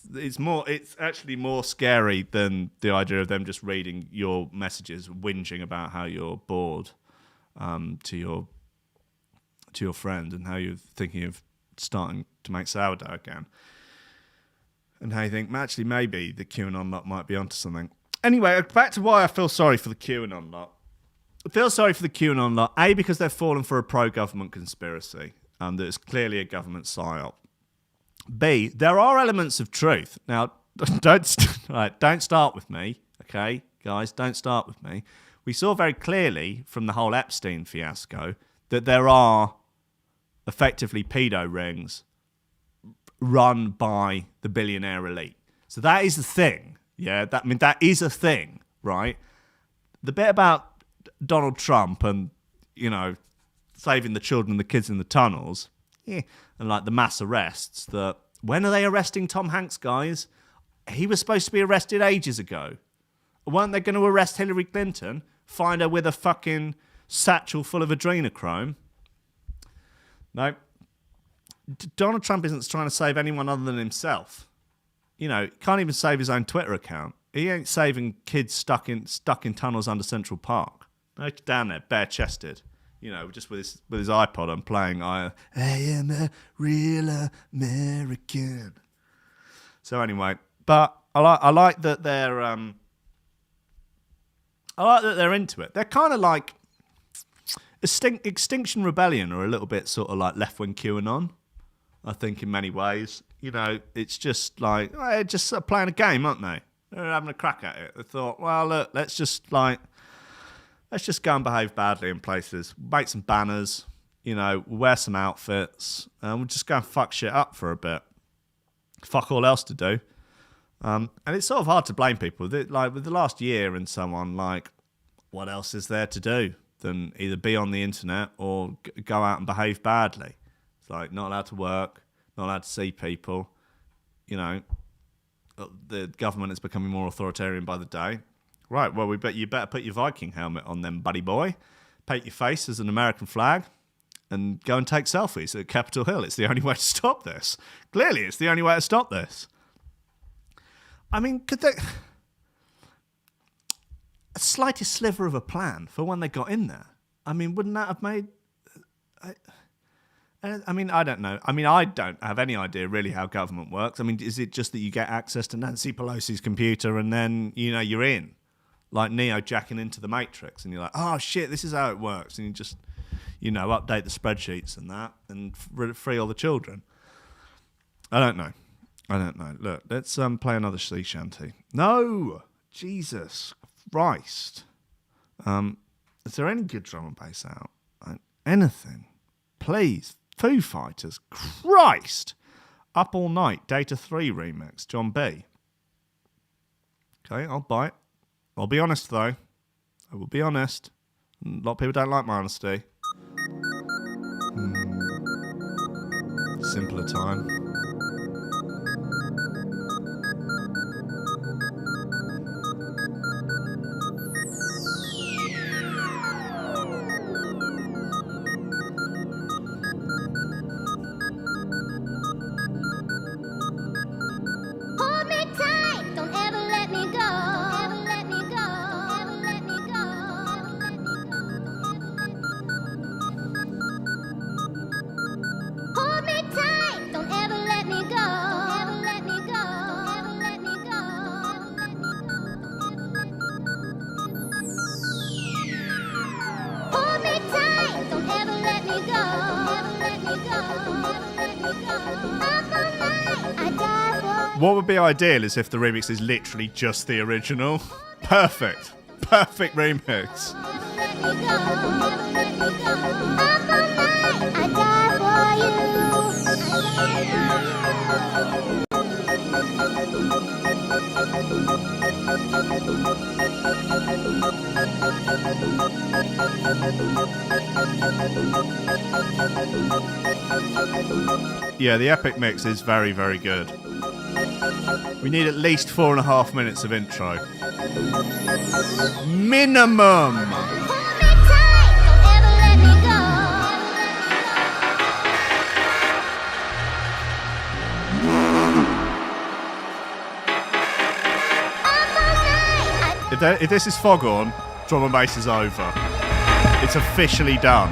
S2: actually more scary than the idea of them just reading your messages, whinging about how you're bored to your friend and how you're thinking of starting to make sourdough again. And how you think, actually, maybe the QAnon lot might be onto something. Anyway, back to why I feel sorry for the QAnon lot. I feel sorry for the QAnon lot, A, because they've fallen for a pro-government conspiracy, that is clearly a government psyop. B, there are elements of truth. Now, don't start with me, okay? Guys, don't start with me. We saw very clearly from the whole Epstein fiasco that there are effectively pedo rings run by the billionaire elite. So that is the thing. Yeah, that is a thing, right? The bit about Donald Trump and, saving the children and the kids in the tunnels, and like the mass arrests, when are they arresting Tom Hanks, guys? He was supposed to be arrested ages ago. Weren't they going to arrest Hillary Clinton? Find her with a fucking satchel full of adrenochrome? No. Donald Trump isn't trying to save anyone other than himself. Can't even save his own Twitter account. He ain't saving kids stuck in tunnels under Central Park. No, down there, bare-chested. Just with his iPod and playing I am a real American. So anyway, but I like that they're into it. They're kind of like Extinction Rebellion, or a little bit sort of like left-wing QAnon. I think in many ways, you know, it's just like they're just sort of playing a game, aren't they? They're having a crack at it. They thought, well, look, let's just go and behave badly in places, make some banners, you know, wear some outfits, and we'll just go and fuck shit up for a bit. Fuck all else to do. And it's sort of hard to blame people. Like with the last year and so on, like, what else is there to do than either be on the internet or go out and behave badly? It's like not allowed to work, not allowed to see people. You know, the government is becoming more authoritarian by the day. Right, well, you better put your Viking helmet on then, buddy boy. Paint your face as an American flag and go and take selfies at Capitol Hill. It's the only way to stop this. Clearly, it's the only way to stop this. I mean, could they... a slightest sliver of a plan for when they got in there? I mean, wouldn't that have made... I mean, I don't know. I mean, I don't have any idea really how government works. I mean, is it just that you get access to Nancy Pelosi's computer and then, you know, you're in? Like Neo jacking into the Matrix and you're like, oh, shit, this is how it works. And you just, you know, update the spreadsheets and that and free all the children. I don't know. Look, let's play another sea shanty. No! Jesus Christ. Is there any good drum and bass out? Anything? Please. Foo Fighters. Christ! Up All Night, Data 3 remix, John B. Okay, I'll bite. I'll be honest, though. I will be honest. A lot of people don't like my honesty. Simpler time.
S6: Hold me tight, don't ever let me go. Ever let me go. Ever let me go. Hold me tight, don't ever let me go. Ever let me go. Ever let me go. Hold me tight, don't ever let me go. Ever let me go. Ever let me go. Up all night, I die for.
S2: What would be ideal is if the remix is literally just the original. Perfect. Perfect remix. Yeah, the epic mix is very, very good. We need at least 4.5 minutes of intro. Minimum! If this is Foghorn, drum and bass is over. It's officially done.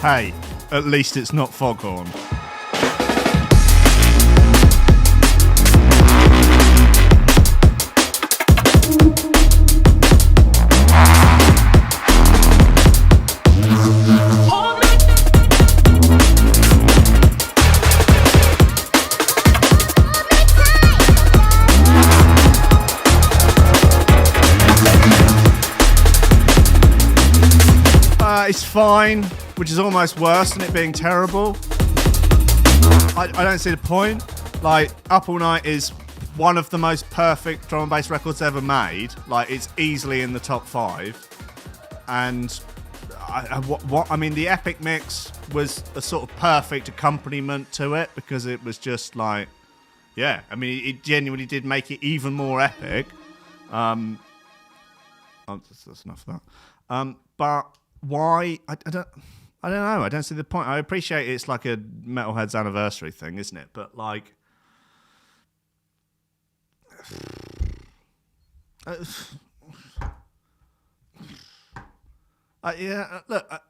S2: Hey, at least it's not Foghorn. It's fine, which is almost worse than it being terrible. I don't see the point. Like, Up All Night is one of the most perfect drum and bass records ever made. Like, it's easily in the top 5. And I mean, the epic mix was a sort of perfect accompaniment to it because it was just like, yeah. I mean, it genuinely did make it even more epic. That's enough of that. But why? I don't know. I don't see the point. I appreciate it's like a Metalhead's anniversary thing, isn't it? But like, look,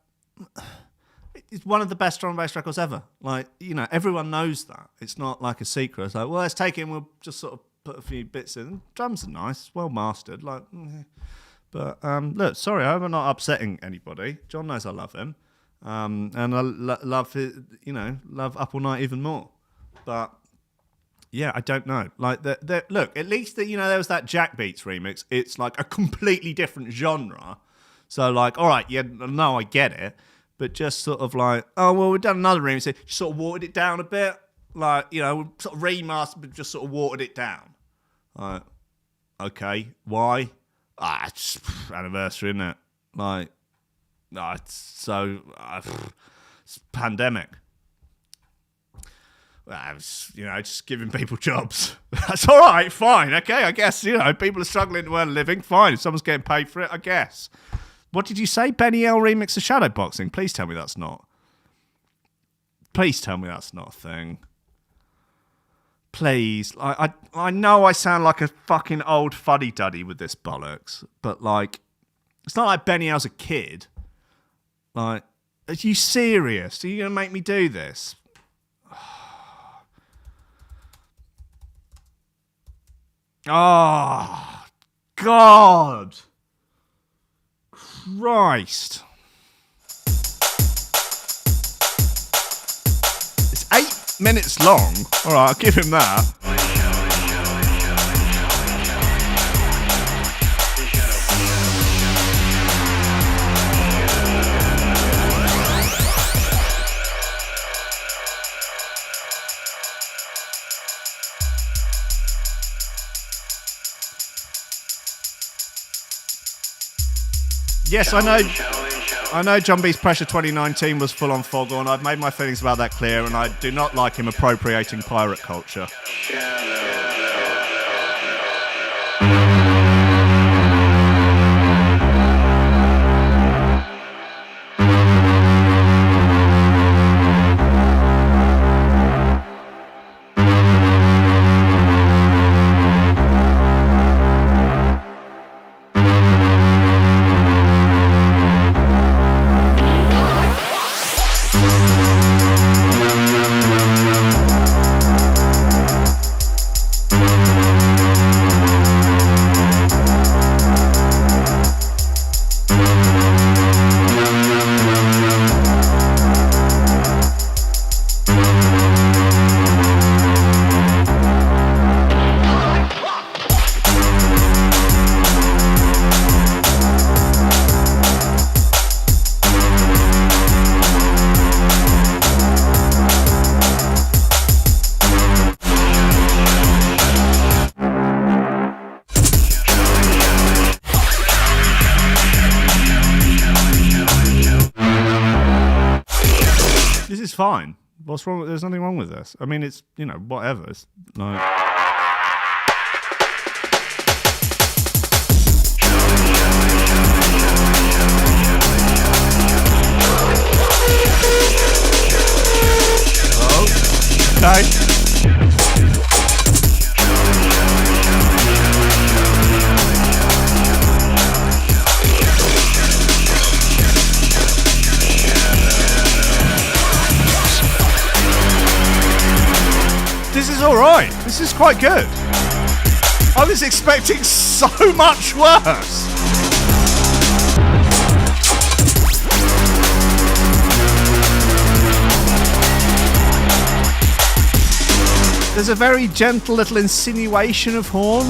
S2: it's one of the best drum and bass records ever. Like, you know, everyone knows that. It's not like a secret. It's like, well, let's take it and we'll just sort of put a few bits in. Drums are nice, well mastered. Like, but look, sorry, I hope I'm not upsetting anybody. John knows I love him, and I love his, you know, love Up All Night even more. But yeah, I don't know. Like, look, at least you know there was that Jack Beats remix. It's like a completely different genre. So like, all right, yeah, no, I get it, but just sort of like, oh well, we've done another remix. Just sort of watered it down a bit. Like, you know, sort of remastered, but just sort of watered it down. Like, okay, why? It's anniversary, isn't it? Like, it's pandemic. You know, just giving people jobs. That's all right, fine, okay, I guess, you know, people are struggling to earn a living, fine. If someone's getting paid for it, I guess. What did you say? Benny L remix of Shadowboxing? Please tell me that's not. Please tell me that's not a thing. Please. I know I sound like a fucking old fuddy-duddy with this bollocks, but like, it's not like Benny L's a kid. Like, are you serious? Are you going to make me do this? Oh, God. Christ. It's 8 minutes long. All right, I'll give him that. Yes, I know John B's Pressure 2019 was full on Foghorn. I've made my feelings about that clear, and I do not like him appropriating pirate culture. Fine. What's wrong? There's nothing wrong with this. I mean, it's, you know, whatever. It's like... Oh, okay. This is alright. This is quite good. I was expecting so much worse. There's a very gentle little insinuation of horn.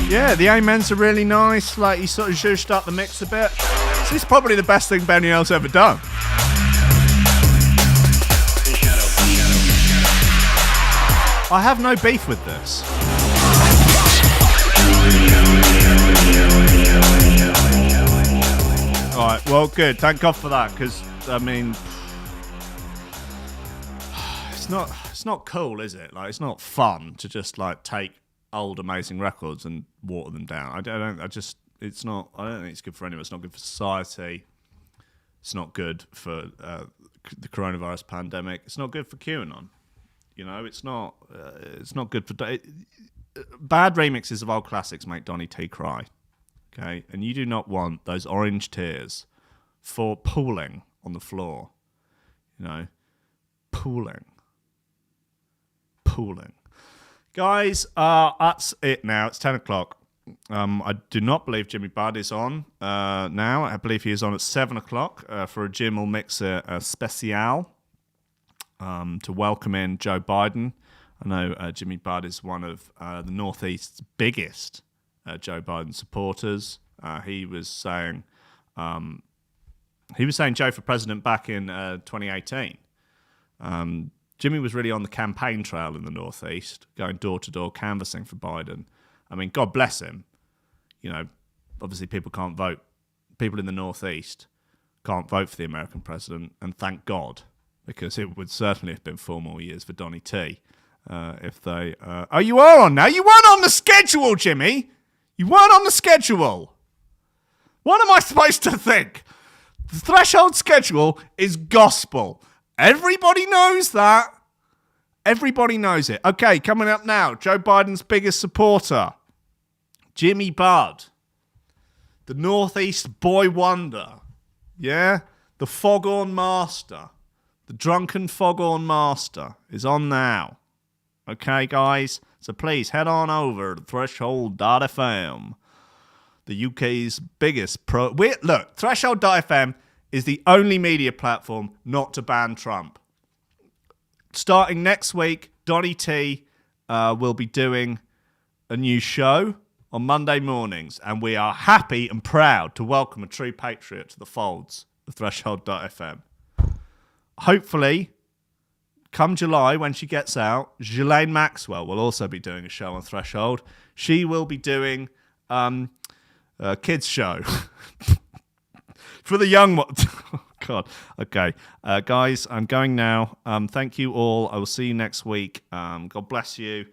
S2: Yeah, the amens are really nice. Like, he sort of zhuzhed up the mix a bit. This is probably the best thing Benny L's ever done. I have no beef with this. All right, well, good. Thank God for that, because I mean, it's not cool, is it? Like, it's not fun to just like take old amazing records and water them down. I don't think it's good for anyone. It's not good for society. It's not good for the coronavirus pandemic. It's not good for QAnon. You know, it's not good for. Bad remixes of old classics make Donny T cry. Okay, and you do not want those orange tears for pooling on the floor. You know, pooling. Guys, that's it now. It's 10 o'clock. I do not believe Jimmy Budd is on now. I believe he is on at 7 o'clock for a Jim will Mixer special to welcome in Joe Biden. I know Jimmy Budd is one of the Northeast's biggest Joe Biden supporters. He was saying Joe for president back in 2018. Jimmy was really on the campaign trail in the Northeast, going door to door canvassing for Biden. I mean, God bless him. You know, obviously people can't vote. People in the Northeast can't vote for the American president, and thank God, because it would certainly have been 4 more years for Donny T if they... Oh, you are on now? You weren't on the schedule, Jimmy! You weren't on the schedule! What am I supposed to think? The Threshold schedule is gospel. Everybody knows that. Everybody knows it. Okay, coming up now, Joe Biden's biggest supporter, Jimmy Budd, the Northeast boy wonder. Yeah? The foghorn master, the drunken foghorn master is on now. Okay, guys? So please head on over to Threshold.fm, the UK's biggest Look, Threshold.fm is the only media platform not to ban Trump. Starting next week, Donny T will be doing a new show on Monday mornings, and we are happy and proud to welcome a true patriot to the folds of Threshold.fm. Hopefully, come July, when she gets out, Ghislaine Maxwell will also be doing a show on Threshold. She will be doing a kids' show. For the young ones. Oh, God. Okay. Guys, I'm going now. Thank you all. I will see you next week. God bless you.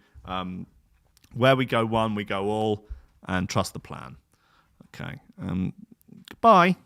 S2: Where we go one, we go all. And trust the plan. Okay. Goodbye.